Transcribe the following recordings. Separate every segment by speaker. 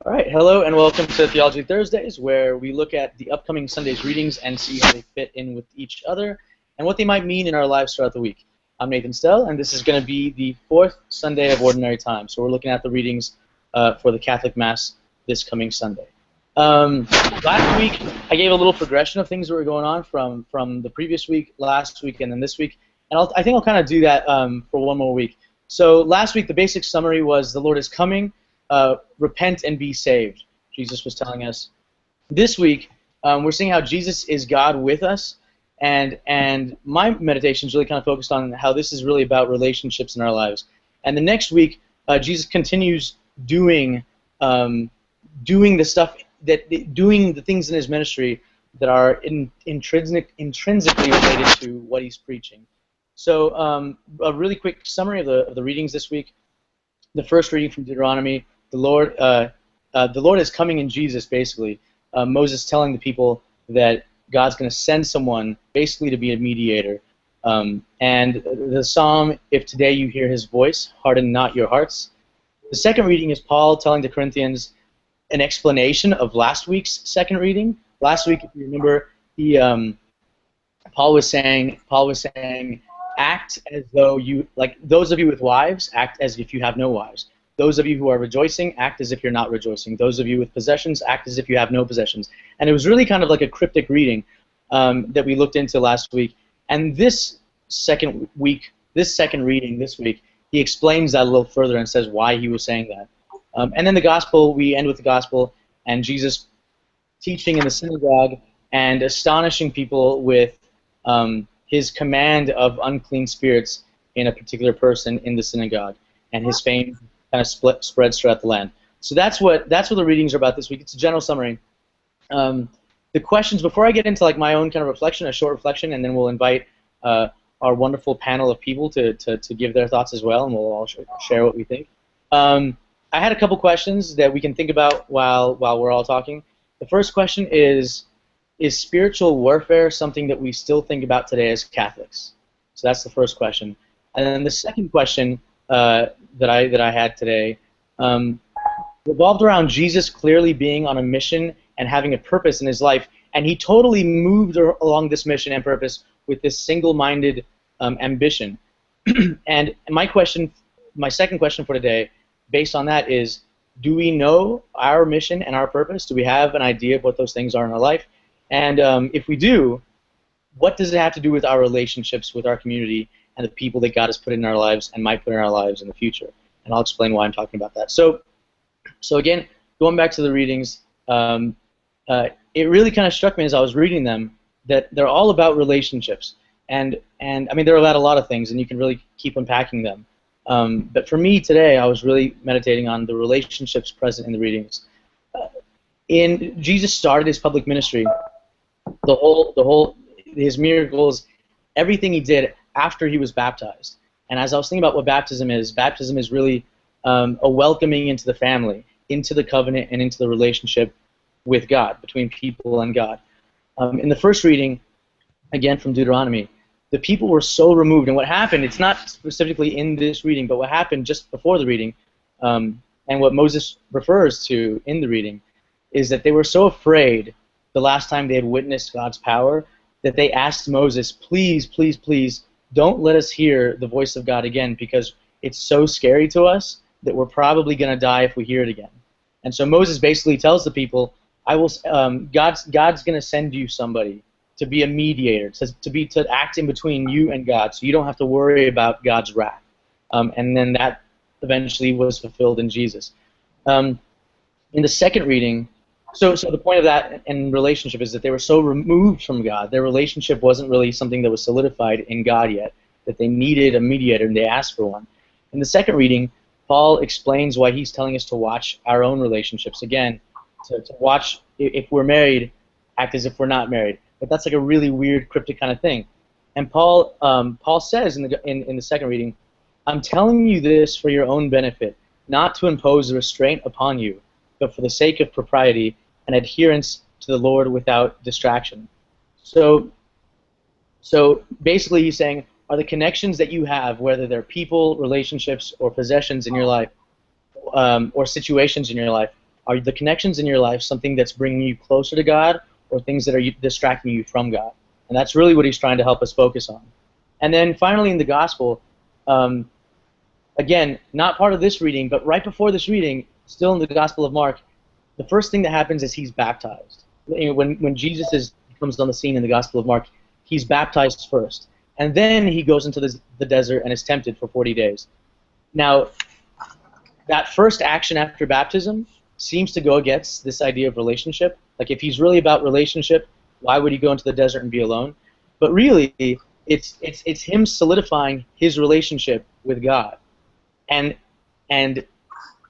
Speaker 1: All right, hello and welcome to Theology Thursdays, where we look at the upcoming Sunday's readings and see how they fit in with each other and what they might mean in our lives throughout the week. I'm Nathan Stell, and this is going to be the fourth Sunday of Ordinary Time. So we're looking at the readings for the Catholic Mass this coming Sunday. Last week, I gave a little progression of things that were going on from the previous week, last week, and then this week. And I think I'll kind of do that for one more week. So last week, the basic summary was the Lord is coming. Repent and be saved, Jesus was telling us. This week, we're seeing how Jesus is God with us, and my meditation is really kind of focused on how this is really about relationships in our lives. And the next week, Jesus continues doing the stuff doing the things in his ministry that are intrinsically related to what he's preaching. So, a really quick summary of the readings this week. The first reading from Deuteronomy. The Lord is coming in Jesus, basically. Moses telling the people that God's going to send someone, basically, to be a mediator. And the psalm, if today you hear his voice, harden not your hearts. The second reading is Paul telling the Corinthians an explanation of last week's second reading. Last week, if you remember, Paul was saying, act as though you, like those of you with wives, act as if you have no wives. Those of you who are rejoicing, act as if you're not rejoicing. Those of you with possessions, act as if you have no possessions. And it was really kind of like a cryptic reading that we looked into last week. And this second reading this week, he explains that a little further and says why he was saying that. And then the gospel, we end with the gospel and Jesus teaching in the synagogue and astonishing people with his command of unclean spirits in a particular person in the synagogue, and his fame kind of spreads throughout the land. So that's what the readings are about this week. It's a general summary. The questions, before I get into like my own kind of reflection, a short reflection, and then we'll invite our wonderful panel of people to give their thoughts as well, and we'll all share what we think. I had a couple questions that we can think about while we're all talking. The first question is spiritual warfare something that we still think about today as Catholics? So that's the first question. And then the second question that I had today revolved around Jesus clearly being on a mission and having a purpose in his life, and he totally moved along this mission and purpose with this single-minded ambition. And my second question for today, based on that, is: do we know our mission and our purpose? Do we have an idea of what those things are in our life? And if we do, what does it have to do with our relationships with our community and the people that God has put in our lives and might put in our lives in the future? And I'll explain why I'm talking about that. So again, going back to the readings, it really kind of struck me as I was reading them that they're all about relationships. And I mean, they're about a lot of things, and you can really keep unpacking them. But for me today, I was really meditating on the relationships present in the readings. Jesus started his public ministry, his miracles, everything he did after he was baptized. And as I was thinking about what baptism is really a welcoming into the family, into the covenant, and into the relationship with God, between people and God. In the first reading, again from Deuteronomy, the people were so removed, and what happened, it's not specifically in this reading, but what happened just before the reading, and what Moses refers to in the reading, is that they were so afraid the last time they had witnessed God's power that they asked Moses, please, please, please, don't let us hear the voice of God again, because it's so scary to us that we're probably going to die if we hear it again. And so Moses basically tells the people, God's going to send you somebody to be a mediator, to act in between you and God, so you don't have to worry about God's wrath. And then that eventually was fulfilled in Jesus. In the second reading, so the point of that in relationship is that they were so removed from God, their relationship wasn't really something that was solidified in God yet, that they needed a mediator, and they asked for one. In the second reading, Paul explains why he's telling us to watch our own relationships. Again, to watch, if we're married, act as if we're not married. But that's like a really weird, cryptic kind of thing. And Paul says in the second reading, I'm telling you this for your own benefit, not to impose a restraint upon you, but for the sake of propriety and adherence to the Lord without distraction. So basically he's saying, are the connections that you have, whether they're people, relationships, or possessions in your life, or situations in your life, Are the connections in your life something that's bringing you closer to God, or things that are distracting you from God? And that's really what he's trying to help us focus on. And then finally in the gospel, again, not part of this reading, but right before this reading, still in the Gospel of Mark, the first thing that happens is he's baptized. When Jesus comes on the scene in the Gospel of Mark, he's baptized first. And then he goes into the desert and is tempted for 40 days. Now, that first action after baptism seems to go against this idea of relationship. Like, if he's really about relationship, why would he go into the desert and be alone? But really, it's him solidifying his relationship with God, and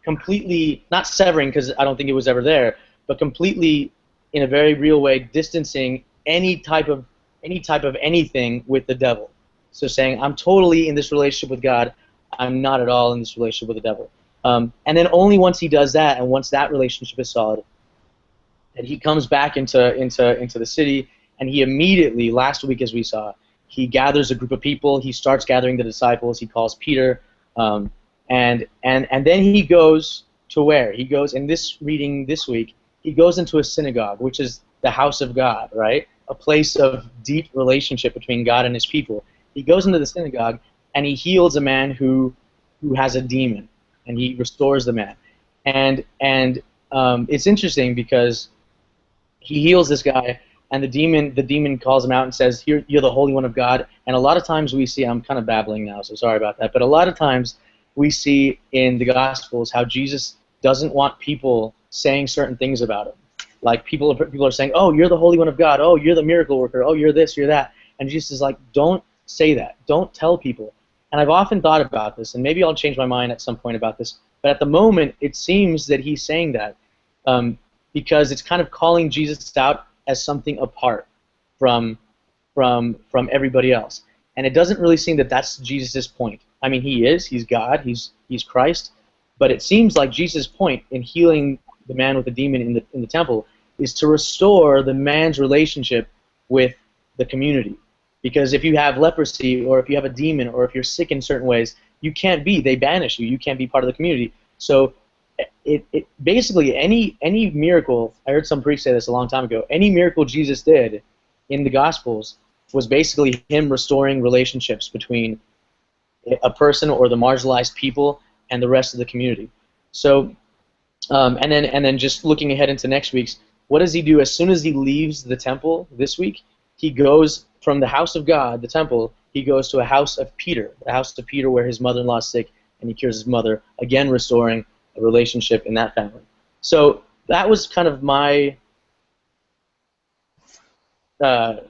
Speaker 1: completely, not severing, because I don't think it was ever there, but completely, in a very real way, distancing any type of anything with the devil. So saying, I'm totally in this relationship with God, I'm not at all in this relationship with the devil. And then only once he does that, and once that relationship is solid, and he comes back into the city, and he immediately, last week as we saw, he gathers a group of people, he starts gathering the disciples, he calls Peter, and then he goes to where? He goes, in this reading this week, he goes into a synagogue, which is the house of God, right? A place of deep relationship between God and his people. He goes into the synagogue, and he heals a man who has a demon, and he restores the man. And it's interesting because he heals this guy, and the demon calls him out and says, you're the Holy One of God. And a lot of times we see, I'm kind of babbling now, so sorry about that, but a lot of times we see in the Gospels how Jesus doesn't want people saying certain things about him. Like people are saying, oh, you're the Holy One of God, oh, you're the miracle worker, oh, you're this, you're that. And Jesus is like, don't say that. Don't tell people. And I've often thought about this, and maybe I'll change my mind at some point about this, but at the moment it seems that he's saying that because it's kind of calling Jesus out as something apart from everybody else. And it doesn't really seem that that's Jesus' point. I mean, he's God, he's Christ, but it seems like Jesus' point in healing the man with the demon in the temple is to restore the man's relationship with the community. Because if you have leprosy, or if you have a demon, or if you're sick in certain ways, they banish you. You can't be part of the community. So it basically, any miracle, I heard some priest say this a long time ago, any miracle Jesus did in the Gospels was basically him restoring relationships between a person or the marginalized people and the rest of the community. So, and then just looking ahead into next week's, what does he do as soon as he leaves the temple this week? He goes from the house of God, the temple, he goes to a house of Peter, the house of Peter where his mother-in-law is sick, and he cures his mother, again restoring a relationship in that family. So that was kind of my, a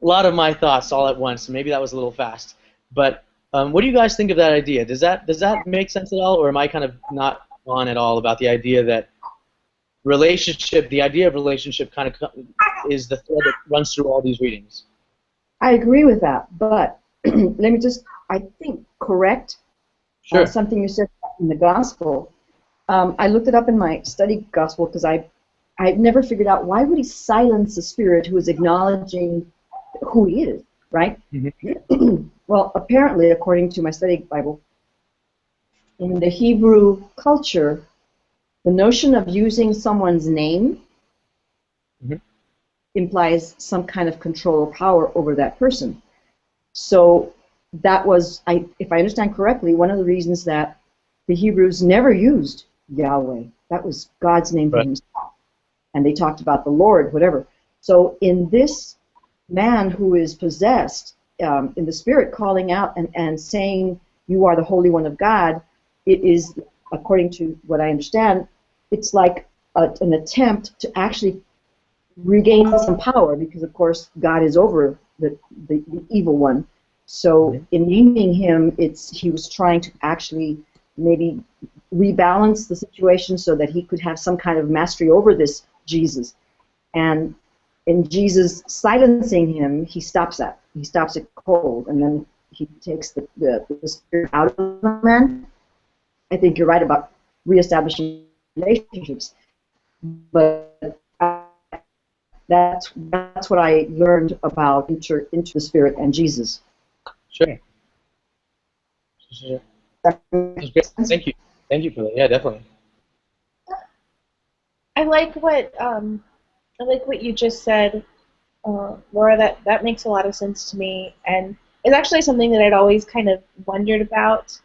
Speaker 1: lot of my thoughts all at once. Maybe that was a little fast. But what do you guys think of that idea? Does that make sense at all, or am I kind of not on at all about the idea that the idea of relationship kind of is the thread that runs through all these readings?
Speaker 2: I agree with that, but let me just, I think, correct something you said in the Gospel. I looked it up in my study Gospel because I've never figured out why would he silence the Spirit who is acknowledging who he is, right? Mm-hmm. Well, apparently, according to my study Bible, in the Hebrew culture, the notion of using someone's name implies some kind of control or power over that person. So that was, if I understand correctly, one of the reasons that the Hebrews never used Yahweh. That was God's name for himself. And they talked about the Lord, whatever. So in this man who is possessed, in the Spirit calling out and saying, you are the Holy One of God, it is, according to what I understand, it's like an attempt to actually regain some power, because of course God is over the evil one. So in naming him, he was trying to actually maybe rebalance the situation so that he could have some kind of mastery over this Jesus. And in Jesus silencing him, he stops that. He stops it cold, and then he takes the Spirit out of the man. I think you're right about reestablishing relationships, but that's what I learned about into the Spirit and Jesus.
Speaker 1: Sure. Thank you for that. Yeah, definitely.
Speaker 3: I like what you just said, Laura. That makes a lot of sense to me, and it's actually something that I'd always kind of wondered about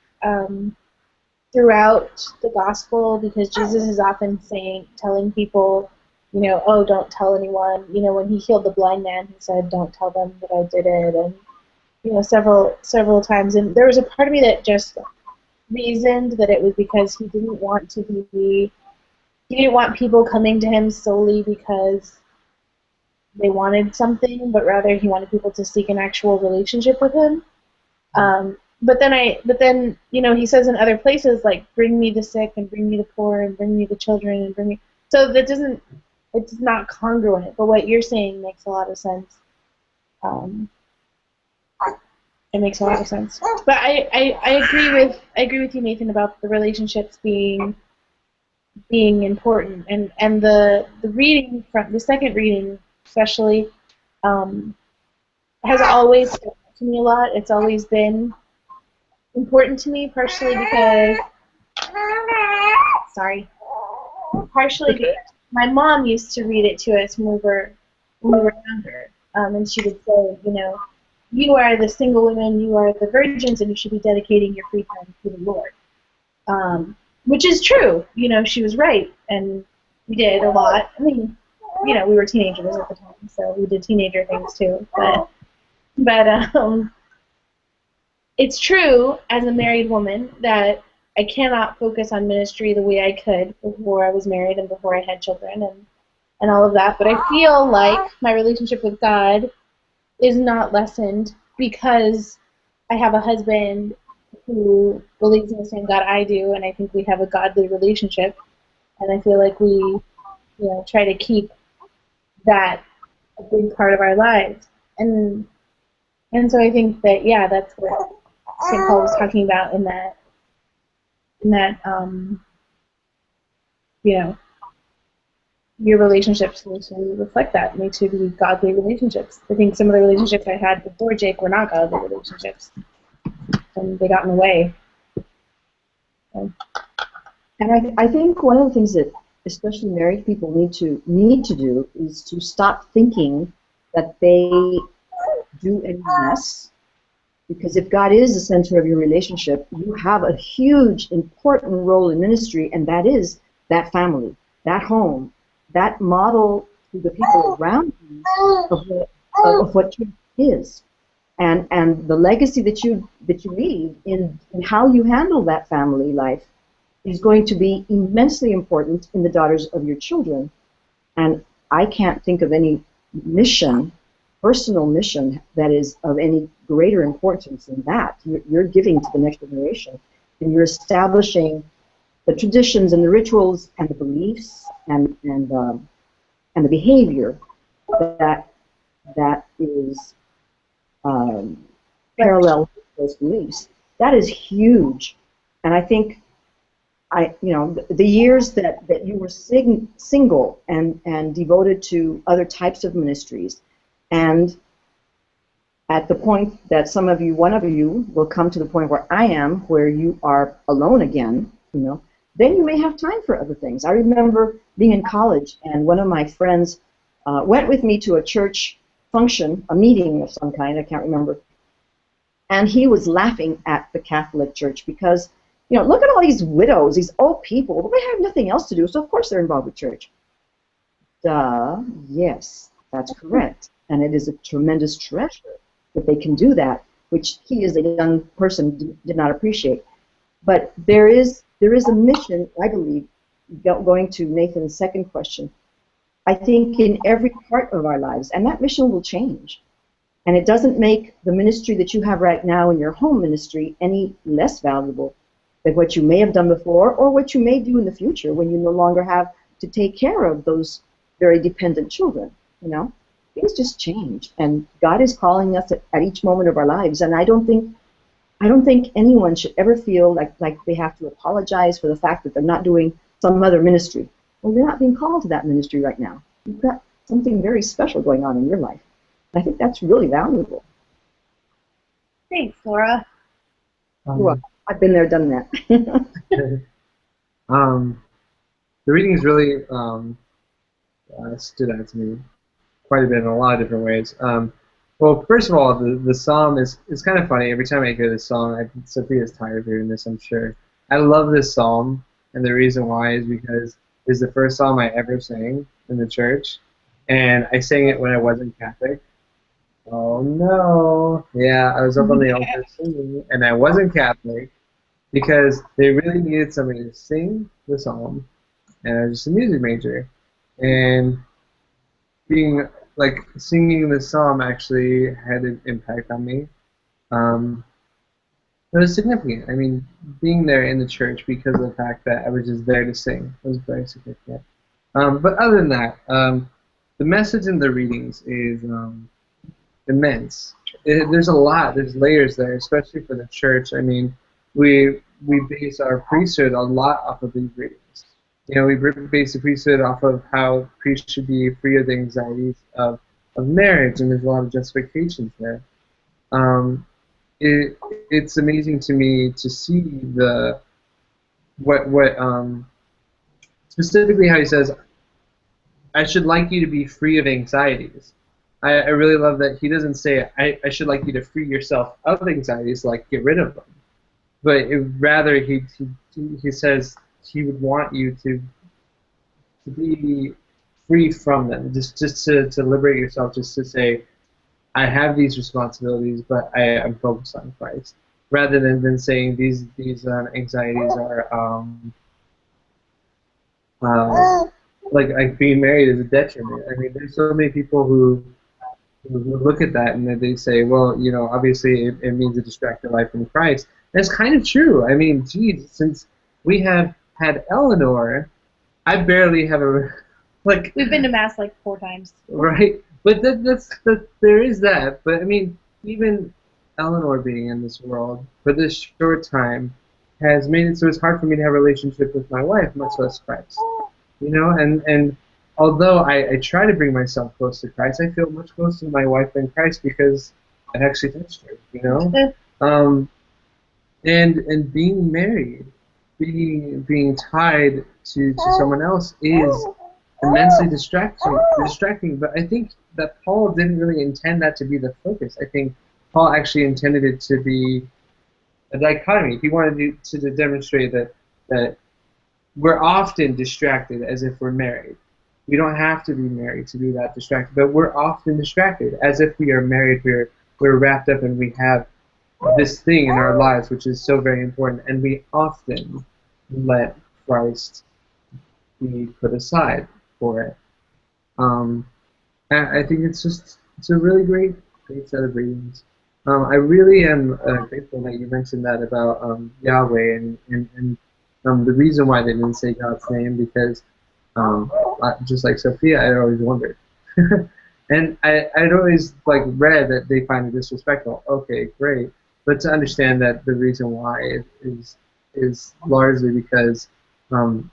Speaker 3: throughout the gospel, because Jesus is often telling people, oh, don't tell anyone. When he healed the blind man, he said, don't tell them that I did it, and several times. And there was a part of me that just reasoned that it was because he didn't want people coming to him solely because they wanted something, but rather he wanted people to seek an actual relationship with him. But then, he says in other places, like, bring me the sick and bring me the poor and bring me the children and bring me. So it's not congruent. But what you're saying makes a lot of sense. Um, it makes a lot of sense. But I agree with you, Nathan, about the relationships being important, and the reading from the second reading especially um, has always stood out to me a lot. It's always been important to me, partially because my mom used to read it to us when we were younger, and she would say, you are the single women, you are the virgins, and you should be dedicating your free time to the Lord. Which is true. She was right, and we did a lot. I mean, we were teenagers at the time, so we did teenager things too. But it's true as a married woman that I cannot focus on ministry the way I could before I was married and before I had children and all of that. But I feel like my relationship with God is not lessened because I have a husband who believes in the same God I do, and I think we have a godly relationship. And I feel like we, try to keep that a big part of our lives. And so I think that, yeah, that's what St. Paul was talking about in that your relationships need to reflect that, need to be godly relationships. I think some of the relationships I had before Jake were not godly relationships, and they got in the way. So.
Speaker 2: And I think one of the things that especially married people need to do is to stop thinking that they do any less. Because if God is the center of your relationship, you have a huge, important role in ministry, and that is that family, that home, that model to the people around you of what church is, and the legacy that you leave in how you handle that family life is going to be immensely important in the daughters of your children. And I can't think of any mission, personal mission, that is of any greater importance than that. You're giving to the next generation, and you're establishing the traditions and the rituals and the beliefs and the behavior that is parallel with those beliefs. That is huge, and I think the years that you were single and devoted to other types of ministries, and at the point that one of you will come to the point where I am, where you are alone again, then you may have time for other things. I remember being in college, and one of my friends went with me to a church function, a meeting of some kind, I can't remember, and he was laughing at the Catholic Church because, look at all these widows, these old people, they have nothing else to do, so of course they're involved with church. Duh, yes, that's correct. And it is a tremendous treasure that they can do that, which he as a young person did not appreciate. But there is a mission, I believe, going to Nathan's second question, I think in every part of our lives, and that mission will change. And it doesn't make the ministry that you have right now in your home ministry any less valuable than what you may have done before or what you may do in the future when you no longer have to take care of those very dependent children, Things just change, and God is calling us at each moment of our lives, and I don't think anyone should ever feel like they have to apologize for the fact that they're not doing some other ministry. Well, you're not being called to that ministry right now. You've got something very special going on in your life. I think that's really valuable.
Speaker 3: Thanks, Laura.
Speaker 2: Well, I've been there, done that.
Speaker 4: the readings really stood out to me quite a bit in a lot of different ways. Well, first of all, the psalm is kind of funny. Every time I hear this song, Sophia's tired of hearing this, I'm sure. I love this psalm, and the reason why is because it's the first psalm I ever sang in the church, and I sang it when I wasn't Catholic. Oh no! Yeah, I was up on the altar singing, and I wasn't Catholic because they really needed somebody to sing the psalm, and I was just a music major, and being like singing the psalm actually had an impact on me. Um, it was significant. I mean, being there in the church because of the fact that I was just there to sing was very significant. But other than that, the message in the readings is immense. There's a lot. There's layers there, especially for the church. I mean, we base our priesthood a lot off of these readings. You know, we base the priesthood off of how priests should be free of the anxieties of marriage, and there's a lot of justifications there. Um, it's amazing to me to see the what specifically how he says, I should like you to be free of anxieties. I really love that he doesn't say, I should like you to free yourself of anxieties, like get rid of them. But rather he says he would want you to be free from them, just to liberate yourself, just to say, I have these responsibilities, but I'm focused on Christ, rather than saying these anxieties are like being married is a detriment. I mean, there's so many people who look at that and then they say, well, you know, obviously it means a distracted life from Christ. That's kind of true. I mean, geez, since we have had Eleanor, I barely have a like.
Speaker 3: We've been to mass like 4 times.
Speaker 4: Right, but there is that. But I mean, even Eleanor being in this world for this short time has made it so it's hard for me to have a relationship with my wife, much less Christ. You know, and although I try to bring myself close to Christ, I feel much closer to my wife than Christ because I actually touched her. You know, and being married, being tied to someone else is immensely distracting. But I think that Paul didn't really intend that to be the focus. I think Paul actually intended it to be a dichotomy. He wanted to demonstrate that we're often distracted as if we're married. We don't have to be married to be that distracted, but we're often distracted as if we are married. We're wrapped up and we have this thing in our lives which is so very important, and we often let Christ be put aside for it. And I think it's a really great set of readings. I really am grateful that you mentioned that about Yahweh and the reason why they didn't say God's name, because just like Sophia, I always wondered. And I'd always read that they find it disrespectful. Okay, great. But to understand that the reason why is largely because saying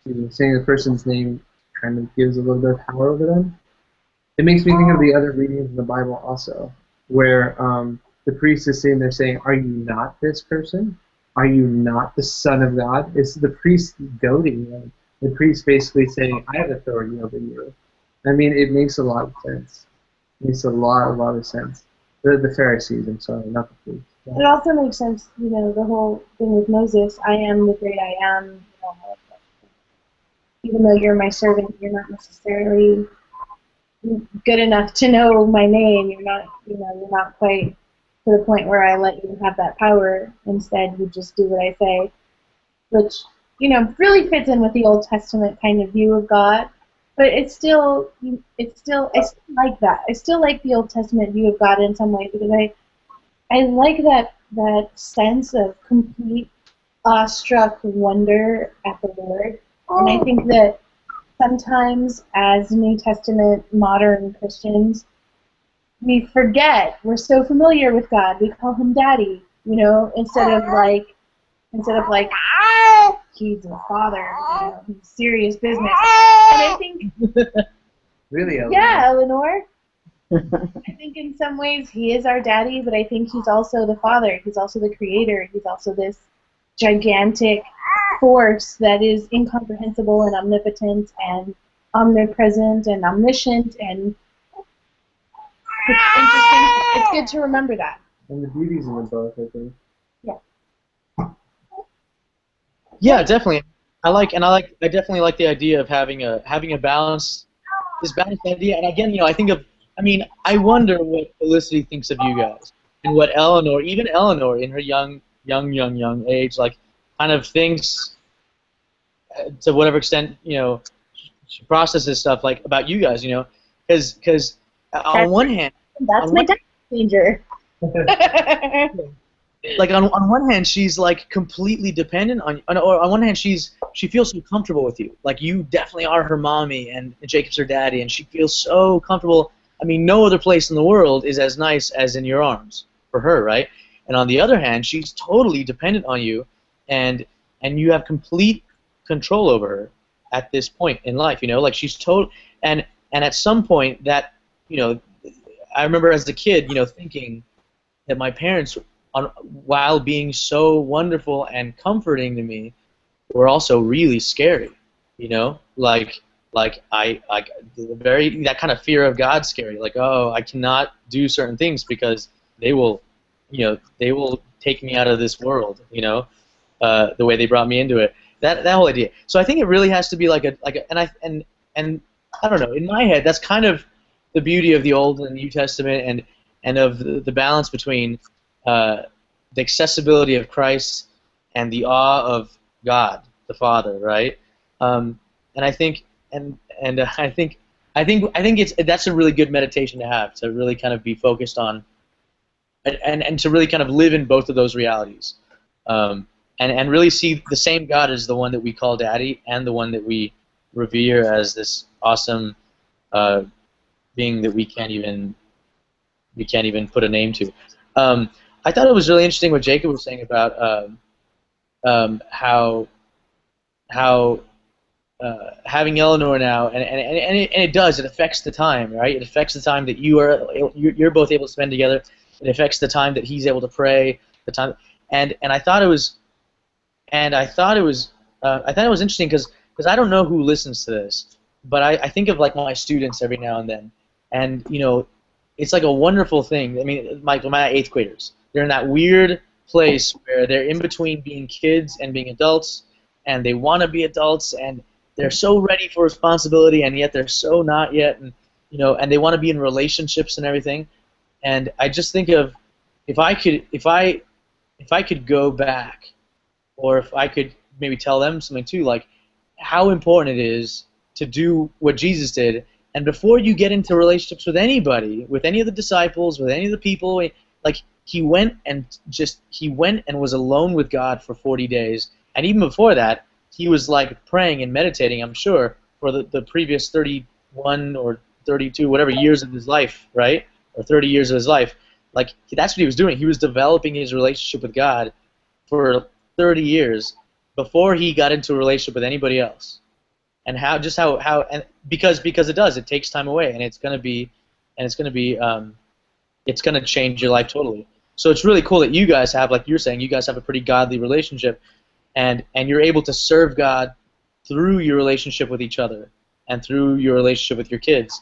Speaker 4: the person's name kind of gives a little bit of power over them. It makes me think of the other readings in the Bible also, where the priest is sitting there saying, are you not this person? Are you not the Son of God? It's the priest goading them. The priest basically saying, I have authority over you. I mean, it makes a lot of sense. It makes a lot of sense. The Pharisees, I'm sorry, not the priests. Yeah.
Speaker 3: It also makes sense, you know, the whole thing with Moses, I am the great I am, you know, even though you're my servant, you're not necessarily good enough to know my name. You're not quite to the point where I let you have that power. Instead, you just do what I say, which, you know, really fits in with the Old Testament kind of view of God. But I still like that. I still like the Old Testament view of God in some ways, because I like that sense of complete awestruck wonder at the Lord. And I think that sometimes as New Testament modern Christians, we forget, we're so familiar with God, we call him Daddy, you know, instead of like he's a father, you know, he's serious business. And I think
Speaker 4: really, Eleanor?
Speaker 3: Yeah, Eleanor. I think in some ways he is our daddy, but I think he's also the father. He's also the creator. He's also this gigantic force that is incomprehensible and omnipotent and omnipresent and omniscient, and it's interesting. It's good to remember that.
Speaker 4: And the beauty's in them both, I think.
Speaker 3: Yeah.
Speaker 1: Yeah, definitely. I definitely like the idea of having a balance, this balanced idea. And again, I wonder what Felicity thinks of you guys, and what Eleanor, even Eleanor, in her young age, like, kind of thinks, to whatever extent, she processes stuff like about you guys, because on one hand,
Speaker 3: That's my time changer.
Speaker 1: like on one hand she's like completely dependent on you, or on one hand she feels so comfortable with you, like you definitely are her mommy and Jacob's her daddy, and she feels so comfortable. I mean, no other place in the world is as nice as in your arms for her, right? And on the other hand, she's totally dependent on you, and you have complete control over her at this point in life, like she's total. And at some point that, I remember as a kid, thinking that my parents, while being so wonderful and comforting to me, were also really scary. That kind of fear of God scary. Like, oh, I cannot do certain things because they will take me out of this world. The way they brought me into it. That whole idea. So I think it really has to be and I don't know. In my head, that's kind of the beauty of the Old and New Testament, and of the balance between the accessibility of Christ and the awe of God the Father, right? And I think that's a really good meditation to have, to really kind of be focused on, and to really kind of live in both of those realities, and really see the same God as the one that we call Daddy, and the one that we revere as this awesome being that we can't even put a name to. I thought it was really interesting what Jacob was saying about how having Eleanor now, and it does. It affects the time, right? It affects the time that you're both able to spend together. It affects the time that he's able to pray. The time, and I thought it was interesting because I don't know who listens to this, but I think of like my students every now and then, and it's like a wonderful thing. I mean, my 8th graders, they're in that weird place where they're in between being kids and being adults, and they want to be adults, and they're so ready for responsibility, and yet they're so not yet, and and they want to be in relationships and everything. And I just think of, if I could go back, or if I could maybe tell them something too, like how important it is to do what Jesus did. And before you get into relationships with anybody, with any of the disciples, with any of the people, like he went and was alone with God for 40 days. And even before that, he was like praying and meditating, I'm sure, for the previous 31 or 32, whatever years of his life, right? Or 30 years of his life. Like, that's what he was doing. He was developing his relationship with God for 30 years before he got into a relationship with anybody else. And because it takes time away, and it's going to change your life totally. So it's really cool that you guys have, like you're saying, you guys have a pretty godly relationship, and you're able to serve God through your relationship with each other and through your relationship with your kids,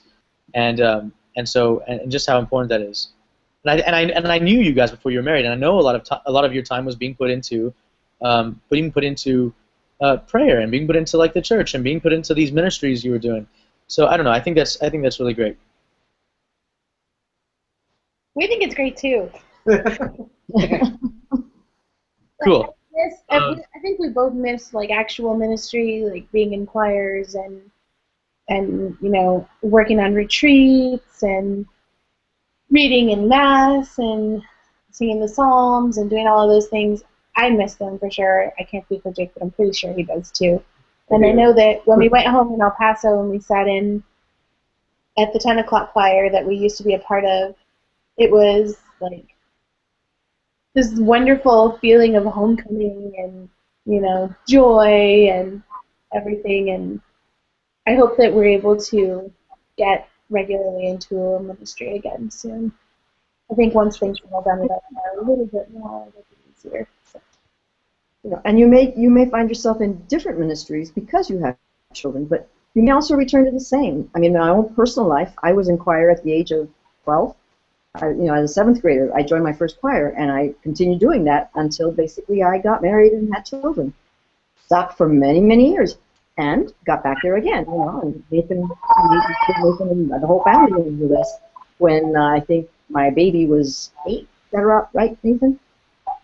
Speaker 1: and just how important that is. And I knew you guys before you were married, and I know a lot of your time was being put into prayer, and being put into like the church, and being put into these ministries you were doing. So I don't know. I think that's really great.
Speaker 3: We think it's great too.
Speaker 1: Cool.
Speaker 3: I think we both miss like actual ministry, like being in choirs and working on retreats and reading in mass and singing the psalms and doing all of those things. I miss them for sure. I can't speak for Jake, but I'm pretty sure he does too. And I know that when we went home in El Paso and we sat in at the 10 o'clock choir that we used to be a part of, it was like this wonderful feeling of homecoming and, joy and everything. And I hope that we're able to get regularly into a ministry again soon. I think once things settle down a little bit more, it'll be easier. So.
Speaker 2: And you may find yourself in different ministries because you have children, but you may also return to the same. I mean, in my own personal life, I was in choir at the age of 12. As a seventh grader, I joined my first choir, and I continued doing that until basically I got married and had children. Stopped for many, many years, and got back there again. And Nathan and the whole family was with us when I think my baby was 8. Is that right, Nathan?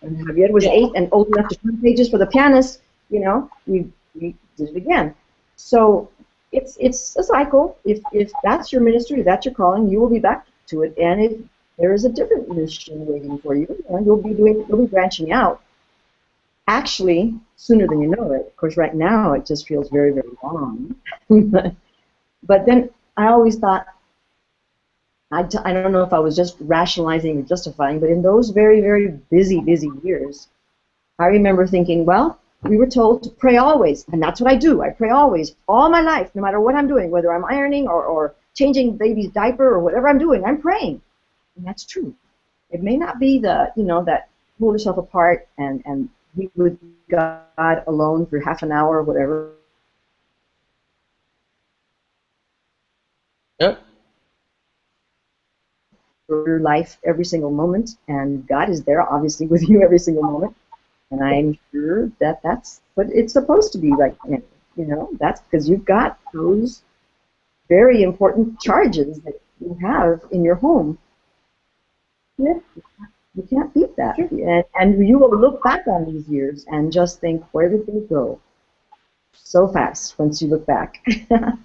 Speaker 2: And Javier was 8 and old enough to turn pages for the pianist. We did it again. So it's a cycle. If that's your ministry, if that's your calling, you will be back to it. And if there is a different mission waiting for you, you'll be branching out. Actually, sooner than you know it. Of course, right now it just feels very, very long. But then I always thought, I don't know if I was just rationalizing or justifying, but in those very, very busy years, I remember thinking, well, we were told to pray always, and that's what I do. I pray always, all my life, no matter what I'm doing, whether I'm ironing or changing baby's diaper or whatever I'm doing, I'm praying. And that's true. It may not be that pull yourself apart and be with God alone for half an hour or whatever.
Speaker 1: Yep.
Speaker 2: For your life every single moment, and God is there obviously with you every single moment, and I'm sure that that's what it's supposed to be like. That's because you've got those very important charges that you have in your home. Yeah. You can't beat that. And you will look back on these years and just think, where did they go? So fast once you look back. But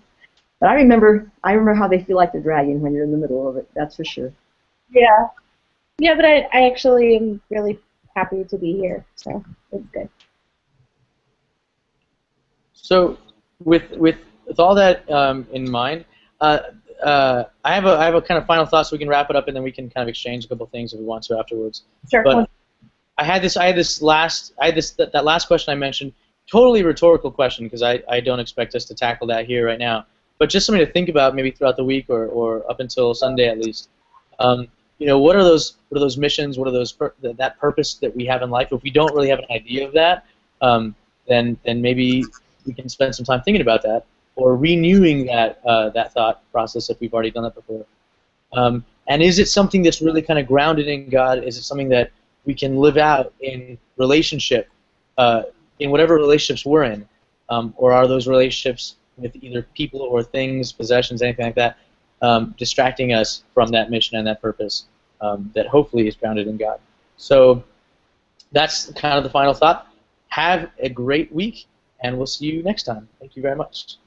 Speaker 2: I remember how they feel like they're dragging when you're in the middle of it. That's for sure.
Speaker 3: Yeah. Yeah, but I actually am really happy to be here, so it's good.
Speaker 1: So with all that in mind, I have a kind of final thought, so we can wrap it up, and then we can kind of exchange a couple things if we want to afterwards.
Speaker 3: Sure.
Speaker 1: But that last question I mentioned, totally rhetorical question, because I don't expect us to tackle that here right now. But just something to think about maybe throughout the week or up until Sunday at least. What are those missions? What are that purpose that we have in life? If we don't really have an idea of that, then maybe we can spend some time thinking about that, or renewing that thought process if we've already done that before. And is it something that's really kind of grounded in God? Is it something that we can live out in relationship, in whatever relationships we're in? Or are those relationships with either people or things, possessions, anything like that, distracting us from that mission and that purpose that hopefully is grounded in God? So that's kind of the final thought. Have a great week, and we'll see you next time. Thank you very much.